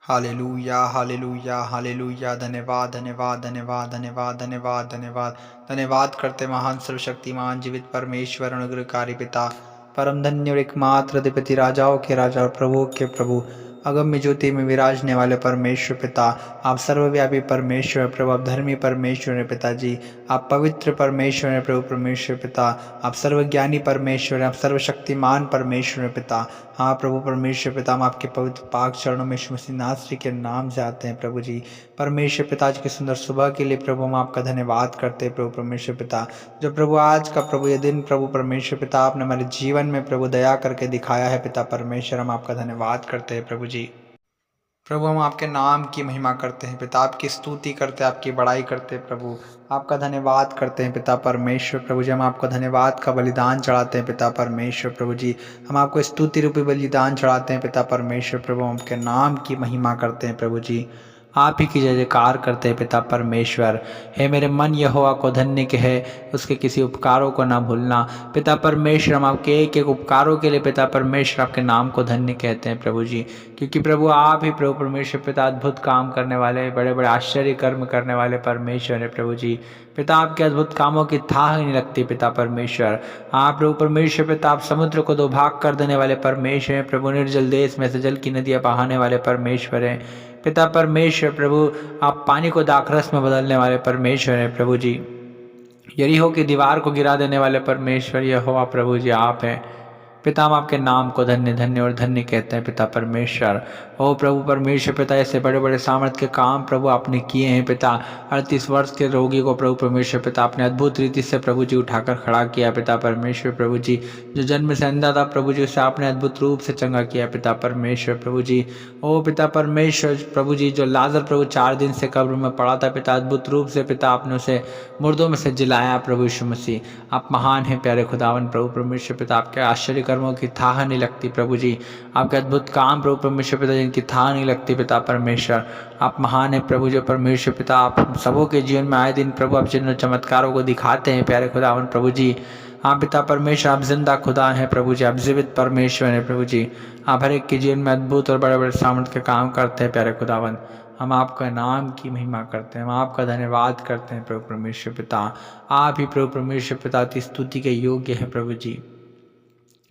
Hallelujah hallelujah hallelujah. धन्यवाद धन्यवाद धन्यवाद धन्यवाद धन्यवाद धन्यवाद धन्यवाद करते महान सर्वशक्तिमान जीवित परमेश्वर अनुग्रहकारी पिता, परम धन्य और एकमात्र अधिपति, राजाओं के राजा और प्रभुओं के प्रभु, अगम्य ज्योति में विराजने वाले परमेश्वर पिता, आप सर्वव्यापी परमेश्वर प्रभु, आप धर्मी परमेश्वर हैं पिताजी, आप पवित्र परमेश्वर हैं प्रभु परमेश्वर पिता, आप सर्वज्ञानी परमेश्वर हैं, आप सर्वशक्तिमान परमेश्वर हैं पिता। हाँ प्रभु परमेश्वर पिता, हम आपके पवित्र पाक चरणों में यीशु मसीह नासरी के नाम से आते हैं प्रभु जी। परमेश्वर पिता, आज की सुंदर सुबह के लिए प्रभु हम आपका धन्यवाद करते हैं प्रभु परमेश्वर पिता। जो प्रभु आज का प्रभु ये दिन प्रभु परमेश्वर पिता आपने हमारे जीवन में प्रभु दया करके दिखाया है पिता परमेश्वर, हम आपका धन्यवाद करते हैं प्रभु जी। प्रभु हम आपके नाम की महिमा करते हैं पिता, आपकी स्तुति करते हैं, आपकी बड़ाई करते हैं प्रभु, आपका धन्यवाद करते हैं पिता परमेश्वर प्रभु जी। हम आपको धन्यवाद का बलिदान चढ़ाते हैं पिता परमेश्वर प्रभु जी। हम आपको स्तुति रूपी बलिदान चढ़ाते हैं पिता परमेश्वर प्रभु, हम आपके नाम की महिमा करते हैं प्रभु जी। आप ही की जय जयकार करते हैं पिता परमेश्वर। हे मेरे मन यहोवा को धन्य के है, उसके किसी उपकारों को ना भूलना। पिता परमेश्वर, हम आपके एक एक उपकारों के लिए पिता परमेश्वर आपके नाम को धन्य कहते हैं प्रभु जी, क्योंकि प्रभु आप ही प्रभु परमेश्वर पिता अद्भुत काम करने वाले, बड़े बड़े आश्चर्य कर्म करने वाले परमेश्वर है प्रभु जी। पिता आपके अद्भुत कामों की थाह ही नहीं लगती पिता परमेश्वर। आप प्रभु परमेश्वर पिता, आप समुद्र को दो भाग कर देने वाले परमेश्वर हैं प्रभु, निर्जल देश में से जल की नदियाँ बहाने वाले परमेश्वर हैं पिता परमेश्वर प्रभु। आप पानी को दाखरस में बदलने वाले परमेश्वर हैं प्रभु जी। यरीहो की दीवार को गिरा देने वाले परमेश्वर यहोवा प्रभु जी आप हैं पिता। हम आपके नाम को धन्य धन्य और धन्य कहते हैं पिता परमेश्वर। ओ प्रभु परमेश्वर पिता, ऐसे बड़े बड़े सामर्थ्य के काम प्रभु आपने किए हैं पिता। 38 वर्ष के रोगी को प्रभु परमेश्वर पिता आपने अद्भुत रीति से प्रभु जी उठाकर खड़ा किया पिता परमेश्वर प्रभु जी। जो जन्म से अंधा था प्रभु जी, उसे आपने अद्भुत रूप से चंगा किया पिता परमेश्वर प्रभु जी। ओ पिता परमेश्वर प्रभु जी, जो लाजर प्रभु 4 दिन से कब्र में पड़ा था पिता, अद्भुत रूप से पिता आपने उसे मुर्दों में से जिलाया प्रभु यीशु मसीह। आप महान हैं प्यारे खुदावन प्रभु परमेश्वर पिता, आपके आश्चर्य कर्मों की थाह नहीं लगती प्रभु जी। आपके अद्भुत काम प्रभु परमेश्वर पिता जिनकी थाह नहीं लगती पिता परमेश्वर। आप महान है प्रभु जो परमेश्वर पिता, आप सबों के जीवन में आए दिन प्रभु आप जिन चमत्कारों को दिखाते हैं प्यारे खुदावन प्रभु जी। हाँ पिता परमेश्वर, आप जिंदा खुदा हैं प्रभु जी, आप जीवित परमेश्वर हैं प्रभु जी। आप हर एक के जीवन में अद्भुत और बड़े बड़े सामर्थ्य के काम करते हैं प्यारे खुदावन। हम आपका नाम की महिमा करते हैं, हम आपका धन्यवाद करते हैं प्रभु परमेश्वर पिता। आप ही प्रभु परमेश्वर पिता अति स्तुति के योग्य है प्रभु जी।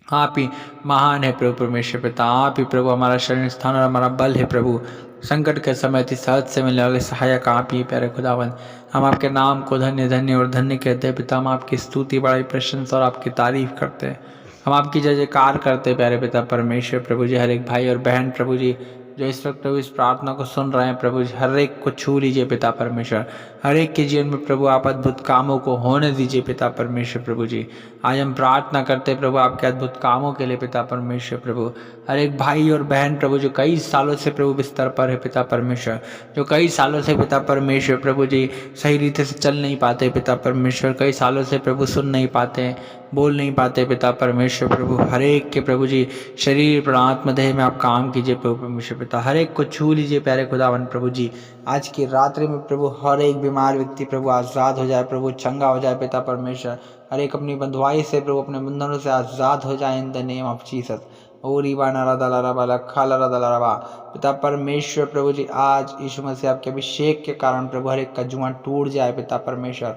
आप ही महान है प्रभु परमेश्वर पिता। आप ही प्रभु हमारा शरण स्थान और हमारा बल है प्रभु। संकट के समय अति सहज से मिलने वाले सहायक आप ही प्यारे खुदावन। हम आपके नाम को धन्य धन्य और धन्य कहते हैं पिता। हम आपकी स्तुति बड़ाई प्रशंसा और आपकी तारीफ करते हैं। हम आपकी जय जयकार करते हैं प्यारे पिता परमेश्वर प्रभु जी। हर एक भाई और बहन प्रभु जी जो इस वक्त प्रभु इस प्रार्थना को सुन रहे हैं प्रभु जी, हर एक को छू लीजिए पिता परमेश्वर। हर एक के जीवन में प्रभु आप अद्भुत कामों को होने दीजिए पिता परमेश्वर प्रभु जी। आज हम प्रार्थना करते हैं प्रभु आपके अद्भुत कामों के लिए पिता परमेश्वर प्रभु। हर एक भाई और बहन प्रभु जो कई सालों से प्रभु बिस्तर पर है पिता परमेश्वर, जो कई सालों से पिता परमेश्वर प्रभु जी सही रीति से चल नहीं पाते पिता परमेश्वर, कई सालों से प्रभु सुन नहीं पाते, बोल नहीं पाते पिता परमेश्वर प्रभु। हर एक के प्रभु जी शरीर पर आत्मदेह में आप काम कीजिए प्रभु परमेश्वर पिता। हर एक को छू लीजिए प्यारे खुदावन प्रभु जी। आज की रात्रि में प्रभु हर एक बीमार व्यक्ति प्रभु आज़ाद हो जाए प्रभु, चंगा हो जाए पिता परमेश्वर। हर एक अपनी बंधुआई से प्रभु अपने बंधनों से आज़ाद हो जाए in the name of Jesus. ओ रीबा नारा दला रबा लखा लरा दला रबा पिता परमेश्वर प्रभु जी। आज यीशु मसीह आपके अभिषेक के कारण प्रभु हर एक का जुआ टूट जाए पिता परमेश्वर।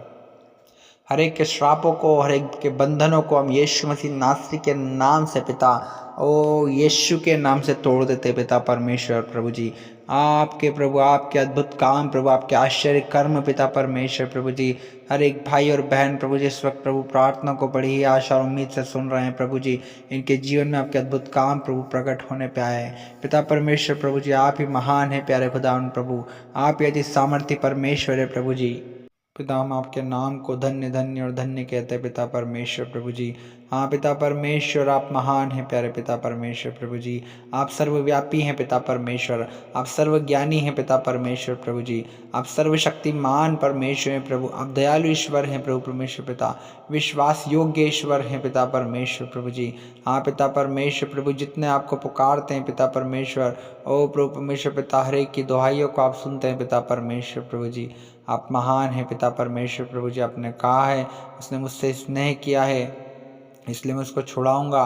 हर एक के श्रापों को, हर एक के बंधनों को हम यीशु मसीह नासरी के नाम से पिता, ओ यीशु के नाम से तोड़ देते पिता परमेश्वर प्रभु जी। आपके प्रभु आपके अद्भुत काम प्रभु, आपके आश्चर्य कर्म पिता परमेश्वर प्रभु जी। हर एक भाई और बहन प्रभु जी इस वक्त प्रभु प्रार्थना को बड़ी ही आशा और उम्मीद से सुन रहे हैं प्रभु जी। इनके जीवन में आपके अद्भुत काम प्रभु प्रकट होने पे आए हैं पिता परमेश्वर प्रभु जी। आप ही महान है प्यारे खुदावन प्रभु, आप ही अति सामर्थ्य परमेश्वर है प्रभु जी। पिता हम आपके नाम को धन्य धन्य और धन्य कहते हैं पिता परमेश्वर प्रभु जी। हाँ पिता परमेश्वर, आप महान हैं प्यारे पिता परमेश्वर प्रभु जी। आप सर्वव्यापी हैं पिता परमेश्वर, आप सर्वज्ञानी हैं पिता परमेश्वर प्रभु जी। आप सर्वशक्तिमान परमेश्वर हैं प्रभु, आप दयालु ईश्वर हैं प्रभु परमेश्वर पिता, विश्वास योग्य ईश्वर हैं पिता परमेश्वर प्रभु जी। हाँ पिता परमेश्वर प्रभु, जितने आपको पुकारते हैं पिता परमेश्वर, ओ प्रभु परमेश्वर पिता, हर एक की दुहाइयों को आप सुनते हैं पिता परमेश्वर प्रभु जी। आप महान हैं पिता परमेश्वर प्रभु जी। आपने कहा है उसने मुझसे स्नेह किया है इसलिए मैं उसको छुड़ाऊंगा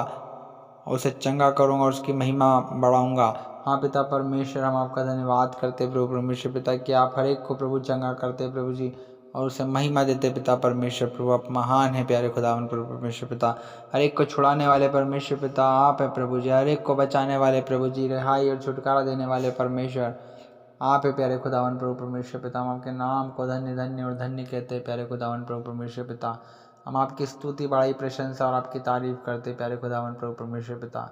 और उसे चंगा करूंगा और उसकी महिमा बढ़ाऊंगा। हाँ पिता परमेश्वर, हम आपका धन्यवाद करते प्रभु परमेश्वर पिता कि आप हर एक को प्रभु चंगा करते प्रभु जी, और उसे महिमा देते पिता परमेश्वर प्रभु। आप महान है प्यारे खुदावन प्रभु परमेश्वर पिता। हर एक को छुड़ाने वाले परमेश्वर पिता आप है प्रभु जी। हर एक को बचाने वाले प्रभु जी, रिहाई और छुटकारा देने वाले परमेश्वर आप है प्यारे खुदावन प्रभु परमेश्वर पिता। हम आपके नाम को धन्य धन्य और धन्य कहते हैं प्यारे खुदावन प्रभु परमेश्वर पिता। हम आपकी स्तुति बड़ाई प्रशंसा और आपकी तारीफ करते प्यारे खुदावन प्रभु परमेश्वर पिता।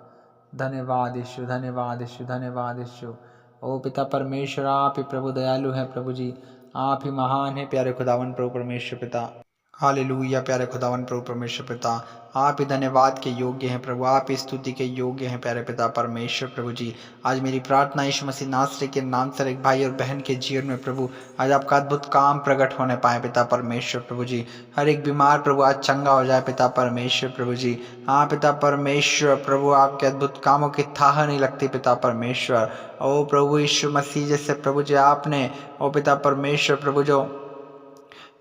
धन्यवाद यीशु, धन्यवाद यीशु, धन्यवाद यीशु। ओ पिता परमेश्वर, आप ही प्रभु दयालु हैं प्रभु जी, आप ही महान है प्यारे खुदावन प्रभु परमेश्वर पिता। हालेलुया प्यारे खुदावन प्रभु परमेश्वर पिता, आप ही धन्यवाद के योग्य हैं प्रभु, आप ही स्तुति के योग्य हैं प्यारे पिता परमेश्वर प्रभु जी। आज मेरी प्रार्थना यीशु मसीह नासरी के नाम से एक भाई और बहन के जीवन में प्रभु आज आपका अद्भुत काम प्रकट होने पाए पिता परमेश्वर प्रभु जी। हर एक बीमार प्रभु आज चंगा हो जाए पिता परमेश्वर प्रभु जी। हाँ पिता परमेश्वर प्रभु, आपके अद्भुत कामों की थाह नहीं लगती पिता परमेश्वर। ओ प्रभु यीशु मसीह जैसे प्रभु जी आपने ओ पिता परमेश्वर प्रभु जो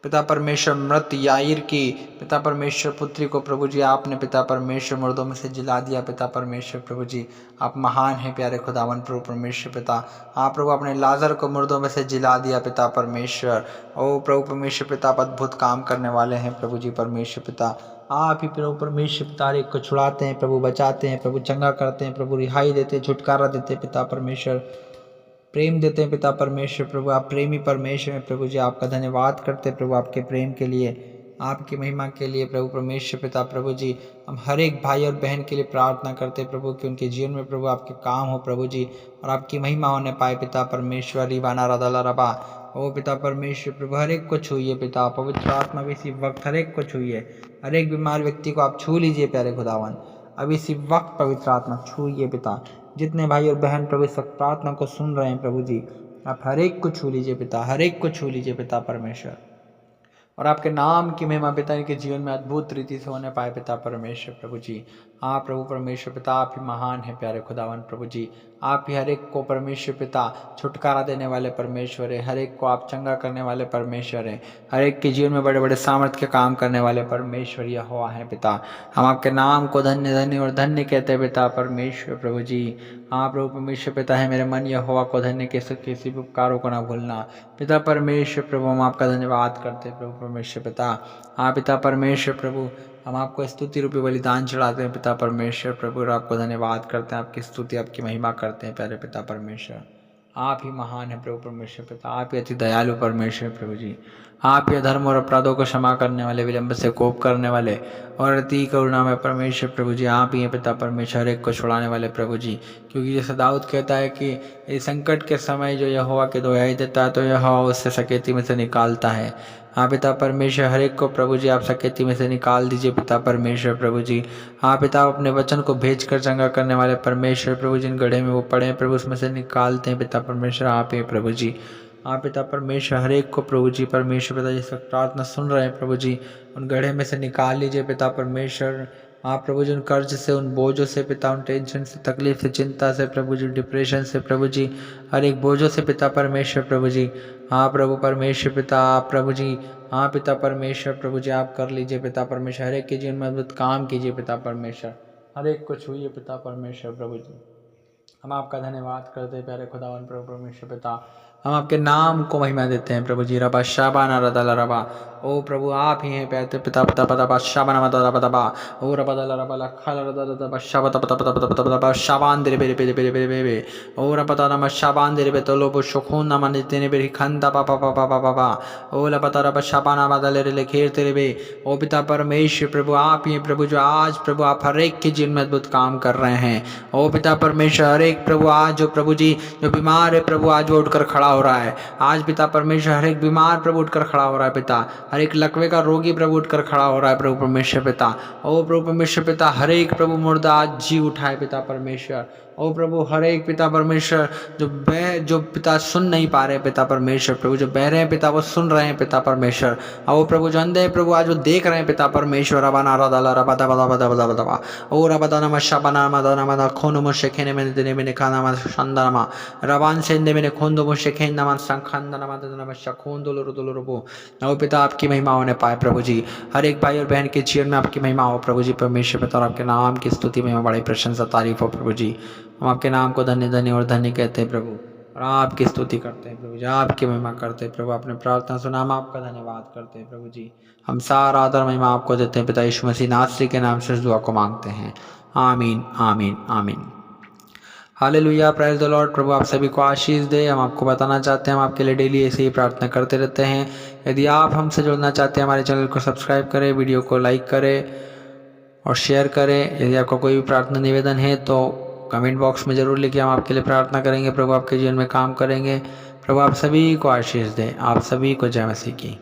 पिता परमेश्वर मृत याईर की पिता परमेश्वर पुत्री को प्रभु जी आपने पिता परमेश्वर मुर्दों में से जिला दिया पिता परमेश्वर प्रभु जी। आप महान हैं प्यारे खुदावन प्रभु परमेश्वर पिता। आप प्रभु अपने लाजर को मुर्दों में से जिला दिया पिता परमेश्वर। ओ प्रभु परमेश्वर पिता, आप अद्भुत काम करने वाले हैं प्रभु जी परमेश्वर पिता। आप ही प्रभु परमेश्वर पिता हर एक को छुड़ाते हैं प्रभु, बचाते हैं प्रभु, चंगा करते हैं प्रभु, रिहाई देते हैं, छुटकारा देते हैं पिता परमेश्वर, प्रेम देते हैं पिता परमेश्वर प्रभु। आप प्रेमी परमेश्वर हैं प्रभु जी, आपका धन्यवाद करते हैं प्रभु आपके प्रेम के लिए, आपकी महिमा के लिए प्रभु परमेश्वर पिता प्रभु जी। हम हर एक भाई और बहन के लिए प्रार्थना करते हैं प्रभु कि उनके जीवन में प्रभु आपके काम हो प्रभु जी, और आपकी महिमा होने पाए पिता परमेश्वर। रिबाना रदला रबा ओ पिता परमेश्वर प्रभु, हर एक को छूइए पिता, पवित्र आत्मा भी इसी वक्त हर एक को छूइए, हर एक बीमार व्यक्ति को आप छू लीजिए प्यारे खुदावन। अब इसी वक्त पवित्र आत्मा छूइए पिता, जितने भाई और बहन प्रभु इस वक्त प्रार्थना को सुन रहे हैं प्रभु जी, आप हर एक को छू लीजिए पिता, हर एक को छू लीजिए पिता परमेश्वर, और आपके नाम की महिमा पिता इनके जीवन में अद्भुत रीति से होने पाए पिता परमेश्वर प्रभु जी। हाँ प्रभु परमेश्वर पिता, आप ही महान है प्यारे खुदावन प्रभु जी। आप ही हर एक को परमेश्वर पिता छुटकारा देने वाले परमेश्वर है, हर एक को आप चंगा करने वाले परमेश्वर है, हर एक के जीवन में बड़े बड़े सामर्थ्य के काम करने वाले परमेश्वर यहोवा है पिता। हम आपके नाम को धन्य धन्य और धन्य कहते हैं पिता परमेश्वर प्रभु जी। हाँ प्रभु परमेश्वर पिता है, मेरे मन यहोवा को धन्य किसी भी उपकारों को ना भूलना पिता परमेश्वर प्रभु। हम आपका धन्यवाद करते हैं प्रभु परमेश्वर पिता। हाँ पिता परमेश्वर प्रभु, हम आपको स्तुति रूपी बलिदान चढ़ाते हैं पिता परमेश्वर प्रभु, और आपको धन्यवाद करते हैं, आपकी स्तुति आपकी महिमा करते हैं प्यारे पिता परमेश्वर। आप ही महान है प्रभु परमेश्वर पिता, आप ही अति दयालु परमेश्वर प्रभु जी। आप ही धर्म और अपराधों को क्षमा करने वाले, विलंब से कोप करने वाले और अति करुणा में परमेश्वर प्रभु जी। आप ही हैं पिता परमेश्वर, एक को छुड़ाने वाले प्रभु जी। क्योंकि जैसे दाऊद कहता है कि इस संकट के समय जो यहोवा के दुहाई देता है तो यहोवा उससे सकेती में से निकालता है। हाँ पिता परमेश्वर, हर एक को प्रभु जी आप सकेती में से निकाल दीजिए पिता परमेश्वर प्रभु जी। हाँ पिता, अपने वचन को भेज कर चंगा करने वाले परमेश्वर प्रभु, जिन गड्ढे में वो पड़े हैं प्रभु उसमें से निकालते हैं पिता परमेश्वर। आप ही प्रभु जी। हाँ पिता परमेश्वर, हर एक को प्रभु जी परमेश्वर पिता जिस वक्त प्रार्थना सुन रहे हैं प्रभु जी, उन गड्ढे में से निकाल लीजिए पिता परमेश्वर। हाँ प्रभु जी, उन कर्ज से, उन बोझों से पिता, उन टेंशन से, तकलीफ से, चिंता से प्रभु जी, डिप्रेशन से प्रभु जी, हर एक बोझों से पिता परमेश्वर प्रभु जी। हाँ प्रभु परमेश्वर पिता, आप प्रभु जी, हाँ पिता परमेश्वर प्रभु जी, आप कर लीजिए पिता परमेश्वर। हर एक के जीवन में अद्भुत काम कीजिए पिता परमेश्वर, हर एक को छूइए पिता परमेश्वर प्रभु जी। हम आपका धन्यवाद करते हैं प्यारे खुदावन प्रभु परमेश्वर पिता। हम आपके नाम को महिमा देते हैं प्रभु जी। रबा शाबाना रदला रबा, ओ प्रभु आप ही हैं प्यारे पिता पिता पता पा शाबाना मता रबा दबा, ओ रबा दला रबा लखा रदा दबा शाबा पता पता पता पता पता शाबान दे बेरे बेरे बेरे बेरे बेरे, ओ रबा ता नम शाबान दे बे तो लोबो शोखून ना मन देने बेरी खंदा पा पा पा पा पा पा पा, ओ ला पता रबा शाबाना बदले रे खेर तेरे बे। ओ पिता परमेश्वर प्रभु, आप ही प्रभु जो आज प्रभु आप हर एक के जीवन में अद्भुत काम कर रहे हैं। ओ पिता परमेश्वर, हर एक प्रभु आज जो प्रभु जी जो बीमार है प्रभु आज वो उठकर खड़ा हो रहा है। आज पिता परमेश्वर, हर एक बीमार प्रभु उठकर खड़ा हो रहा है पिता, हर एक लकवे का रोगी प्रभु उठकर खड़ा हो रहा है प्रभु परमेश्वर पिता। ओ प्रभु परमेश्वर पिता, हर एक प्रभु मुर्दा आज जी उठा है पिता परमेश्वर। ओ प्रभु, हर एक पिता परमेश्वर जो पिता सुन नहीं पा रहे पिता परमेश्वर प्रभु, जो बह रहे हैं पिता वो सुन रहे हैं पिता परमेश्वर। ओ प्रभु, जो अंधे हैं प्रभु आज वो देख रहे हैं पिता परमेश्वर। रबाना रदाला रबा दबा दबा दबा दबा दबा, ओ रबादाना मशाबाना मदाना मदा खोनो मुशेखेने में देने में खाना मत शांदाना रबान सेंदे में खोंदो मुशेखेन नमन संखांदना मत नम शखोन दोलो दोलो रबो। ओ पिता, आपकी महिमा होने पाए प्रभु जी, हर एक भाई और बहन के जीवन में आपकी महिमा हो प्रभु जी परमेश्वर पिता, और आपके नाम की स्तुति में बड़ी प्रशंसा तारीफ हो प्रभु जी। हम आपके नाम को धन्य धन्य और धन्य कहते हैं प्रभु, और आपकी स्तुति करते हैं प्रभु जी, आपकी महिमा करते हैं प्रभु। आपने प्रार्थना सुना, हम आपका धन्यवाद करते हैं प्रभु जी। हम सारा आदर महिमा आपको देते हैं पिता यीशु मसीह नाथ श्री के नाम से इस दुआ को मांगते हैं, आमीन आमीन आमीन। Hallelujah, praise the Lord. प्रभु आप सभी को आशीष दे। हम आपको बताना चाहते हैं, हम आपके लिए डेली ऐसे ही प्रार्थना करते रहते हैं। यदि आप हमसे जुड़ना चाहते हैं, हमारे चैनल को सब्सक्राइब करें, वीडियो को लाइक करें और शेयर करें। यदि आपका कोई भी प्रार्थना निवेदन है तो कमेंट बॉक्स में ज़रूर लिखिए, हम आपके लिए प्रार्थना करेंगे। प्रभु आपके जीवन में काम करेंगे। प्रभु आप सभी को आशीष दें। आप सभी को जय मसीह की।